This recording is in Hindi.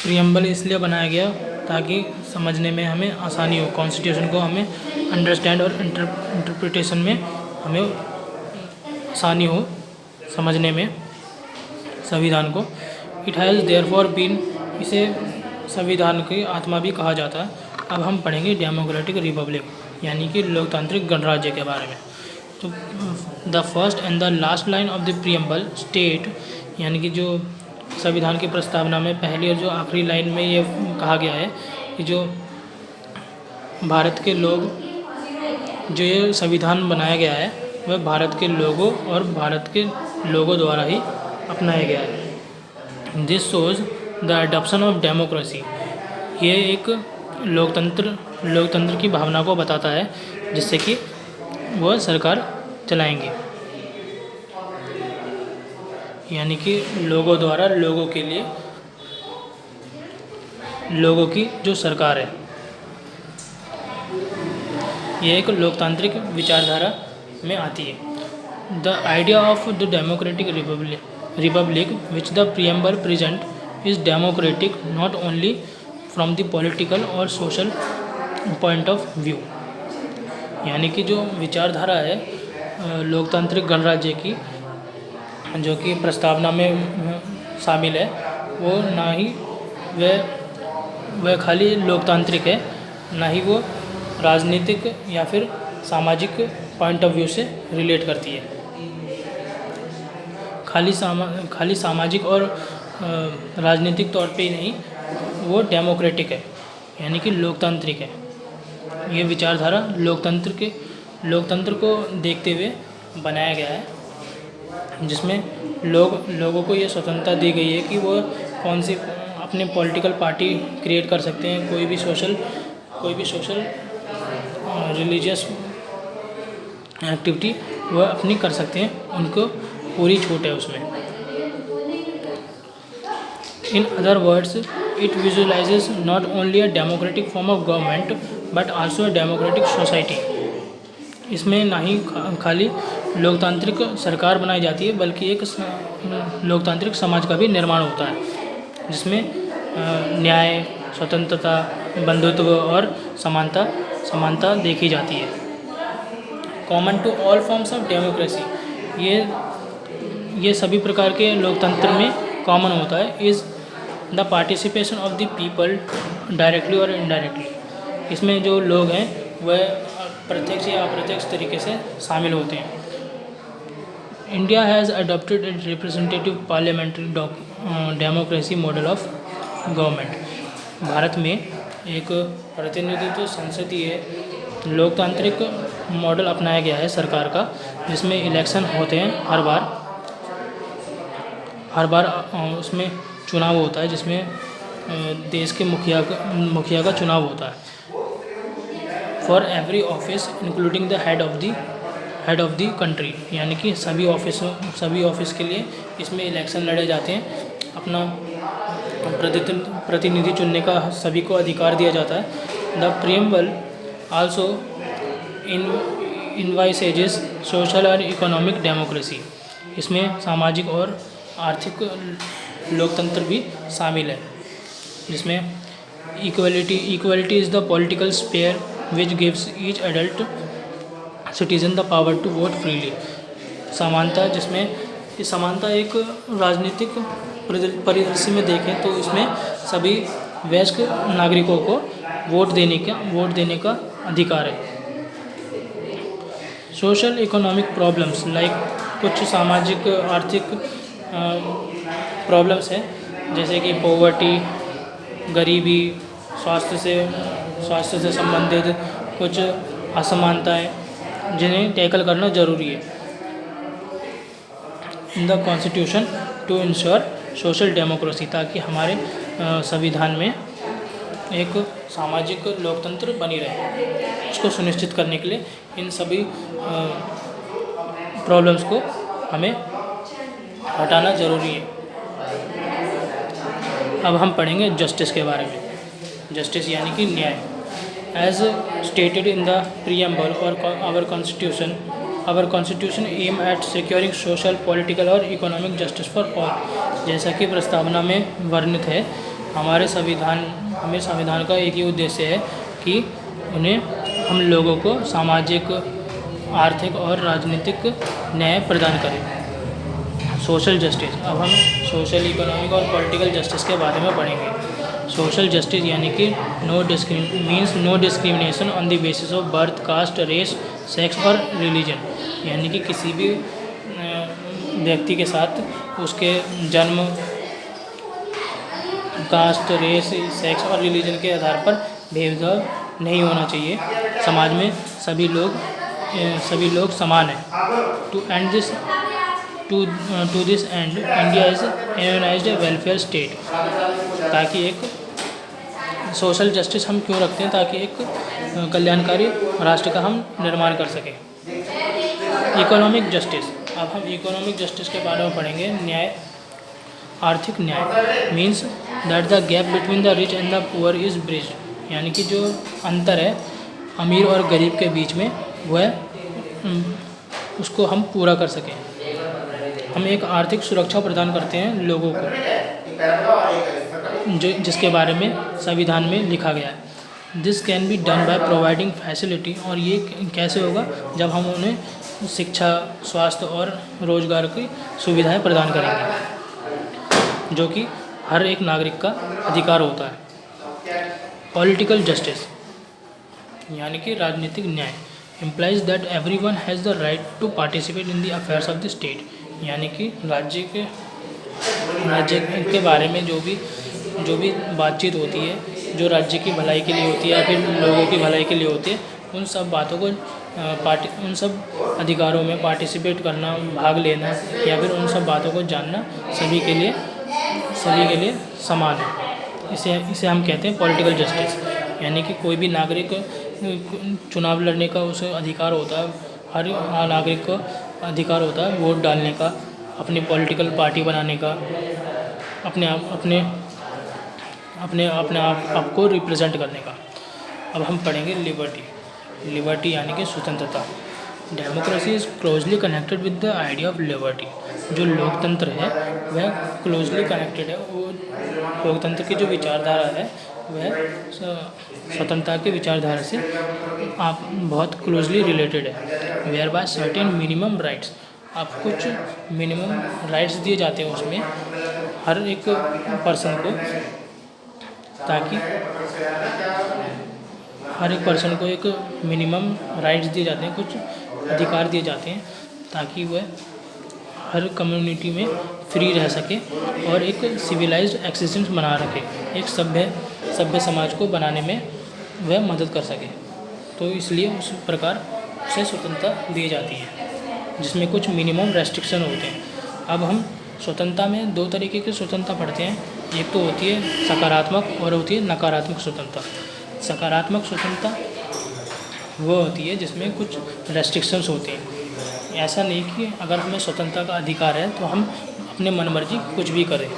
प्रियम्बल इसलिए बनाया गया ताकि समझने में हमें आसानी हो, कॉन्स्टिट्यूशन को हमें अंडरस्टैंड और इंटरप्रिटेशन में हमें आसानी हो समझने में संविधान को। इट हैज़ देयरफॉर बीन, इसे संविधान की आत्मा भी कहा जाता है। अब हम पढ़ेंगे डेमोक्रेटिक रिपब्लिक यानी कि लोकतांत्रिक गणराज्य के बारे में। तो the first and the last line of the preamble state, यानी कि जो संविधान की प्रस्तावना में पहली और जो आखिरी लाइन में ये कहा गया है कि जो भारत के लोग, जो ये संविधान बनाया गया है वह भारत के लोगों और भारत के लोगों द्वारा ही अपनाया गया है। This shows the adoption of democracy, ये एक लोकतंत्र की भावना को बताता है जिससे कि वह सरकार चलाएंगे, यानी कि लोगों द्वारा लोगों के लिए लोगों की जो सरकार है। यह एक लोकतांत्रिक विचारधारा में आती है। The idea of the democratic Republic which the preamble present is democratic not only from the political और सोशल पॉइंट ऑफ व्यू, यानी कि जो विचारधारा है लोकतांत्रिक गणराज्य की जो कि प्रस्तावना में शामिल है, वो ना ही वह खाली लोकतांत्रिक है, ना ही वो राजनीतिक या फिर सामाजिक पॉइंट ऑफ व्यू से रिलेट करती है। खाली सामाजिक और राजनीतिक तौर पे ही नहीं, वो डेमोक्रेटिक है यानी कि लोकतांत्रिक है। ये विचारधारा लोकतंत्र को देखते हुए बनाया गया है, जिसमें लोगों को ये स्वतंत्रता दी गई है कि वो कौन सी अपने पॉलिटिकल पार्टी क्रिएट कर सकते हैं, कोई भी सोशल रिलीजियस एक्टिविटी वह अपनी कर सकते हैं, उनको पूरी छूट है उसमें। In other words it visualises not only a democratic form of government but also a democratic society. इसमें ना ही खाली लोकतांत्रिक सरकार बनाई जाती है बल्कि एक लोकतांत्रिक समाज का भी निर्माण होता है, जिसमें न्याय, स्वतंत्रता, बंधुत्व और समानता देखी जाती है। Common to all forms of democracy, ये सभी प्रकार के लोकतंत्र में कॉमन होता है। Is the participation of the people directly और इनडायरेक्टली, इसमें जो लोग हैं वह प्रत्यक्ष या अप्रत्यक्ष तरीके से शामिल होते हैं। India has adopted a representative parliamentary democracy model of government. Bharat में एक प्रतिनिधित्व संसदीय लोकतांत्रिक मॉडल अपनाया गया है सरकार का, जिसमें इलेक्शन होते हैं हर बार उसमें चुनाव होता है, जिसमें देश के मुखिया का चुनाव होता है। For every office including the head of the country, यानी कि सभी ऑफिस के लिए इसमें इलेक्शन लड़े जाते हैं। अपना प्रतिनिधि चुनने का सभी को अधिकार दिया जाता है। The preamble also envisages social और इकोनॉमिक डेमोक्रेसी, इसमें सामाजिक और आर्थिक लोकतंत्र भी शामिल है, जिसमें equality is the political sphere which gives each adult citizen the power to vote freely. समानता, जिसमें ये समानता एक राजनीतिक परिदृश्य में देखें तो इसमें सभी वयस्क नागरिकों को वोट देने का अधिकार है। सोशल इकोनॉमिक प्रॉब्लम्स लाइक, कुछ सामाजिक आर्थिक प्रॉब्लम्स हैं जैसे कि पॉवर्टी, गरीबी, स्वास्थ्य से संबंधित कुछ असमानताएं, जिन्हें टैकल करना ज़रूरी है। In the constitution to ensure social democracy, ताकि हमारे संविधान में एक सामाजिक लोकतंत्र बनी रहे, उसको सुनिश्चित करने के लिए इन सभी प्रॉब्लम्स को हमें हटाना ज़रूरी है। अब हम पढ़ेंगे जस्टिस के बारे में। जस्टिस यानी कि न्याय। As stated in the preamble और our constitution, our constitution aim at securing social, political और इकोनॉमिक जस्टिस फॉर ऑल। जैसा कि प्रस्तावना में वर्णित है, हमारे संविधान का एक ही उद्देश्य है कि हम लोगों को सामाजिक, आर्थिक और राजनीतिक न्याय प्रदान करें। सोशल जस्टिस, अब हम सोशल, इकोनॉमिक और पॉलिटिकल जस्टिस के बारे में पढ़ेंगे। सोशल जस्टिस यानी कि no discrimination on the basis of birth, caste, race, sex और रिलीजन, यानी कि किसी भी व्यक्ति के साथ उसके जन्म, कास्ट, रेस, सेक्स और रिलीजन के आधार पर भेदभाव नहीं होना चाहिए। समाज में सभी लोग समान हैं। To this end India is unised welfare state, ताकि एक सोशल जस्टिस हम क्यों रखते हैं, ताकि एक कल्याणकारी राष्ट्र का हम निर्माण कर सकें। इकोनॉमिक जस्टिस, अब हम इकोनॉमिक जस्टिस के बारे में पढ़ेंगे। न्याय, आर्थिक न्याय means that the gap between the rich and the poor is bridged, यानी कि जो अंतर है अमीर और गरीब के बीच में, वह उसको हम पूरा कर सकें। हम एक आर्थिक सुरक्षा प्रदान करते हैं लोगों को, जिसके बारे में संविधान में लिखा गया है। This can be done by providing facility, और ये कैसे होगा, जब हम उन्हें शिक्षा, स्वास्थ्य और रोजगार की सुविधाएं प्रदान करेंगे, जो कि हर एक नागरिक का अधिकार होता है। पॉलिटिकल जस्टिस यानी कि राजनीतिक न्याय implies that everyone has the right to participate in the affairs of the state, यानी कि राज्य के बारे में जो भी बातचीत होती है, जो राज्य की भलाई के लिए होती है या फिर लोगों की भलाई के लिए होती है, उन सब बातों को उन सब अधिकारों में पार्टिसिपेट करना, भाग लेना या फिर उन सब बातों को जानना सभी के लिए समान है। इसे हम कहते हैं पॉलिटिकल जस्टिस, यानी कि कोई भी नागरिक चुनाव लड़ने का उसे अधिकार होता है। हर नागरिक को अधिकार होता है वोट डालने का, अपनी पॉलिटिकल पार्टी बनाने का, अपने आप को रिप्रेजेंट करने का। अब हम पढ़ेंगे लिबर्टी यानी कि स्वतंत्रता। Democracy is closely connected with the idea of liberty. जो लोकतंत्र है वह क्लोजली कनेक्टेड है, वो लोकतंत्र की जो विचारधारा है वह स्वतंत्रता की विचारधारा से आप बहुत क्लोजली रिलेटेड है। Where by certain minimum rights, आप कुछ मिनिमम राइट्स दिए जाते हैं उसमें हर एक पर्सन को, ताकि हर एक पर्सन को एक मिनिमम राइट्स दिए जाते हैं, कुछ अधिकार दिए जाते हैं, ताकि वह हर कम्युनिटी में फ्री रह सके और एक सिविलाइज्ड एक्सिस्टेंस बना रखे, एक सभ्य समाज को बनाने में वह मदद कर सके। तो इसलिए उस प्रकार उसे स्वतंत्रता दी जाती है, जिसमें कुछ मिनिमम रेस्ट्रिक्शन होते हैं। अब हम स्वतंत्रता में दो तरीके की स्वतंत्रता पढ़ते हैं। एक तो होती है सकारात्मक और होती है नकारात्मक स्वतंत्रता। सकारात्मक स्वतंत्रता वो होती है जिसमें कुछ रेस्ट्रिक्शंस होते हैं। ऐसा नहीं कि अगर हमें स्वतंत्रता का अधिकार है तो हम अपने मनमर्जी कुछ भी करें।